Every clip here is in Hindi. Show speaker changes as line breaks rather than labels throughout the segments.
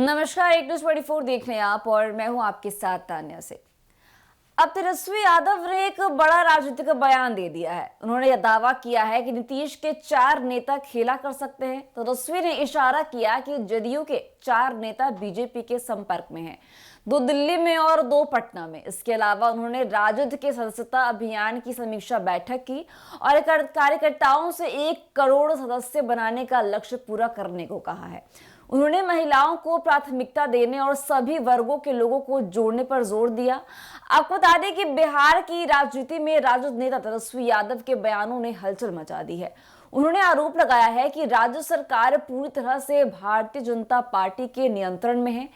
नमस्कार, एक न्यूज 24 देख रहे हैं आप और मैं हूं आपके साथ तान्या से। अब तेजस्वी यादव ने एक बड़ा राजनीतिक बयान दे दिया है। उन्होंने यह दावा किया है कि नीतीश के 4 नेता खेला कर सकते हैं। तेजस्वी ने इशारा किया कि जदयू के 4 नेता बीजेपी के संपर्क में हैं, 2 दिल्ली में और 2 पटना में। इसके अलावा उन्होंने राजद के सदस्यता अभियान की समीक्षा बैठक की और कार्यकर्ताओं से 1 करोड़ सदस्य बनाने का लक्ष्य पूरा करने को कहा है। उन्होंने महिलाओं को प्राथमिकता देने और सभी वर्गों के लोगों को जोड़ने पर जोर दिया। आपको बता दें कि बिहार की राजनीति में राजद नेता तेजस्वी यादव के बयानों ने हलचल मचा दी है। उन्होंने आरोप लगाया है कि राज्य सरकार पूरी तरह से भारतीय जनता पार्टी के नियंत्रण में है।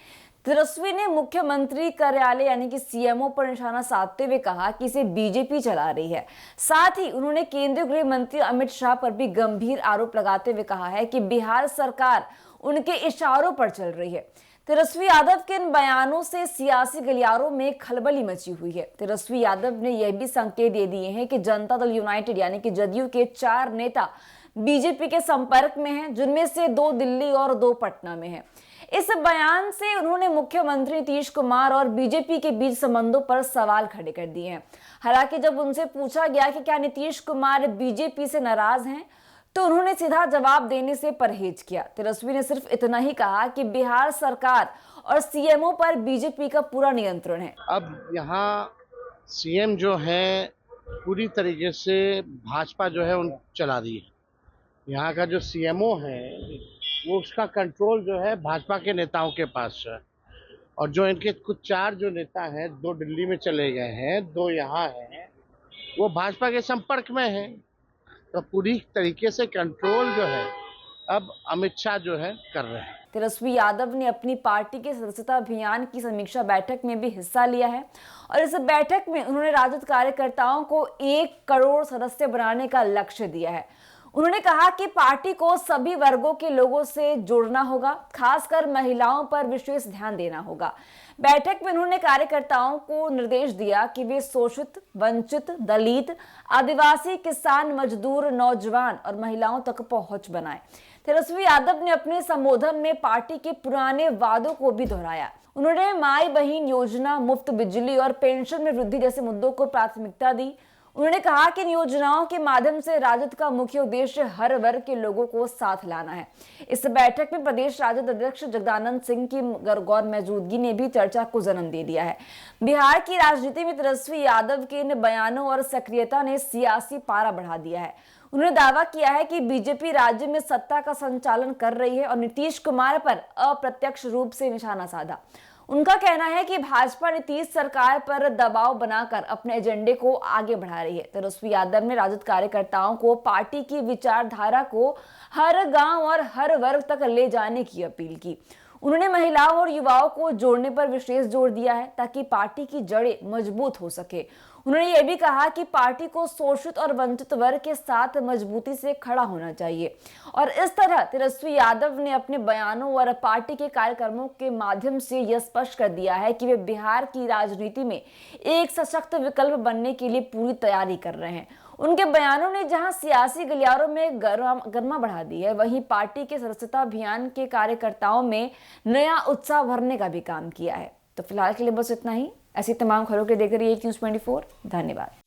तेजस्वी ने मुख्यमंत्री कार्यालय यानी कि सीएमओ पर निशाना साधते हुए कहा कि इसे बीजेपी चला रही है। साथ ही उन्होंने केंद्रीय गृह मंत्री अमित शाह पर भी गंभीर आरोप लगाते हुए कहा है कि बिहार सरकार उनके इशारों पर चल रही है। तेजस्वी यादव के इन बयानों से सियासी गलियारों में खलबली मची हुई है। तेजस्वी यादव ने यह भी संकेत दे दिए हैं कि जनता दल यूनाइटेड यानी कि जदयू के 4 नेता बीजेपी के संपर्क में हैं, जिनमें से 2 दिल्ली और 2 पटना में हैं। इस बयान से उन्होंने मुख्यमंत्री नीतीश कुमार और बीजेपी के बीच संबंधों पर सवाल खड़े कर दिए हैं। हालांकि जब उनसे पूछा गया कि क्या नीतीश कुमार बीजेपी से नाराज हैं, तो उन्होंने सीधा जवाब देने से परहेज किया। तेजस्वी ने सिर्फ इतना ही कहा कि बिहार सरकार और सीएमओ पर बीजेपी का पूरा नियंत्रण है।
अब यहाँ सीएम जो है पूरी तरीके से भाजपा जो है उन चला रही है। यहाँ का जो सीएमओ है वो उसका कंट्रोल जो है भाजपा के नेताओं के पास है। और जो इनके कुछ 4 जो नेता हैं, 2 दिल्ली में चले गए हैं, 2 यहाँ हैं, वो भाजपा के संपर्क में हैं। तो पूरी तरीके से कंट्रोल जो है अब अमित शाह जो है कर रहे हैं।
तेजस्वी यादव ने अपनी पार्टी के सदस्यता अभियान की समीक्षा बैठक में भी हिस्सा लिया है और इस बैठक में उन्होंने राजद कार्यकर्ताओं को 1 करोड़ सदस्य बनाने का लक्ष्य दिया है। उन्होंने कहा कि पार्टी को सभी वर्गों के लोगों से जोड़ना होगा, खासकर महिलाओं पर विशेष ध्यान देना होगा। बैठक में उन्होंने कार्यकर्ताओं को निर्देश दिया कि वे शोषित, वंचित, दलित, आदिवासी, किसान, मजदूर, नौजवान और महिलाओं तक पहुंच बनाएं। तेजस्वी यादव ने अपने संबोधन में पार्टी के पुराने वादों को भी दोहराया। उन्होंने माई बहन योजना, मुफ्त बिजली और पेंशन में वृद्धि जैसे मुद्दों को प्राथमिकता दी। उन्होंने कहा कि इन योजनाओं के माध्यम से राजद का मुख्य उद्देश्य हर वर्ग के लोगों को साथ लाना है। इस बैठक में प्रदेश राजद अध्यक्ष जगदानंद सिंह की गौर मौजूदगी ने भी चर्चा को जन्म दे दिया है। बिहार की राजनीति में तेजस्वी यादव के इन बयानों और सक्रियता ने सियासी पारा बढ़ा दिया है। उन्होंने दावा किया है कि बीजेपी राज्य में सत्ता का संचालन कर रही है और नीतीश कुमार पर अप्रत्यक्ष रूप से निशाना साधा। उनका कहना है कि भाजपा नीतीश सरकार पर दबाव बनाकर अपने एजेंडे को आगे बढ़ा रही है। तेजस्वी यादव ने राजद कार्यकर्ताओं को पार्टी की विचारधारा को हर गांव और हर वर्ग तक ले जाने की अपील की। उन्होंने महिलाओं और युवाओं को जोड़ने पर विशेष जोर दिया है ताकि पार्टी की जड़ें मजबूत हो सके। उन्होंने यह भी कहा कि पार्टी को शोषित और वंचित वर्ग के साथ मजबूती से खड़ा होना चाहिए और इस तरह तेजस्वी यादव ने अपने बयानों और पार्टी के कार्यक्रमों के माध्यम से यह स्पष्ट कर दिया है कि वे बिहार की राजनीति में एक सशक्त विकल्प बनने के लिए पूरी तैयारी कर रहे हैं। उनके बयानों ने जहां सियासी गलियारों में गर्मा बढ़ा दी है, वहीं पार्टी के सदस्यता अभियान के कार्यकर्ताओं में नया उत्साह भरने का भी काम किया है। तो फिलहाल के लिए बस इतना ही। ऐसी तमाम खबरों के देख रही है न्यूज़ 24। धन्यवाद।